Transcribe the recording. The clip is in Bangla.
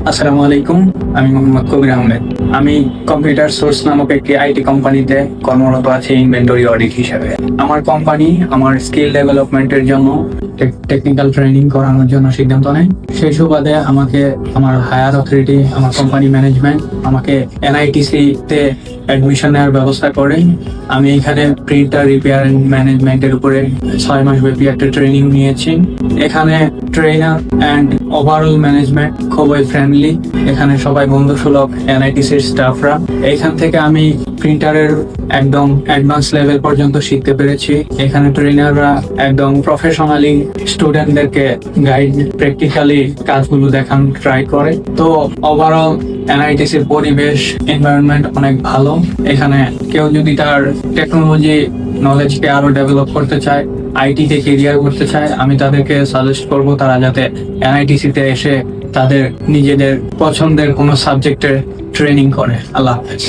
আসসালামু আলাইকুম। আমি মোহাম্মদ কবির আহমেদ। আমি কম্পিউটার সোর্স নামক একটি আইটি কোম্পানিতে কর্মরত আছি ইনভেন্টরি অডিট হিসেবে। আমার কোম্পানি আমার স্কিল ডেভেলপমেন্টের জন্য টেকনিক্যাল ট্রেনিং করানোর জন্য সিদ্ধান্ত নেয়। সেই সুবাদে আমাকে আমার হায়ার অথরিটি, আমার কোম্পানি ম্যানেজমেন্ট আমাকে এনআইটিসি তে অ্যাডমিশন নেওয়ার ব্যবস্থা করে। আমি এখানে প্রিন্টার রিপেয়ার এন্ড ম্যানেজমেন্টের উপরে 6 মাস ব্যাপী একটা ট্রেনিং নিয়েছি। এখানে ট্রেনার অ্যান্ড ওভারঅল ম্যানেজমেন্ট খুবই ফ্রেন্ডলি। এখানে সবাই বন্ধুসুলভ এনআইটিসির স্টাফরা। এখান থেকে আমি প্রিন্টারের একদম অ্যাডভান্স লেভেল পর্যন্ত শিখতে পেরেছি। এখানে ট্রেনাররা একদম প্রফেশনালি স্টুডেন্টদেরকে গাইড, প্র্যাকটিক্যালি কাজগুলো দেখান ট্রাই করে। তো ওভারঅল এনআইটিসির পরিবেশ, এনভায়রনমেন্ট অনেক ভালো। এখানে কেউ যদি তার টেকনোলজি নলেজকে আরো ডেভেলপ করতে চায়, আইটিতে কেরিয়ার করতে চায়, আমি তাদেরকে সাজেস্ট করব তারা যাতে এনআইটিসিতে এসে তাদের নিজেদের পছন্দের কোনো সাবজেক্টের ট্রেনিং করে। আল্লাহ হাফেজ।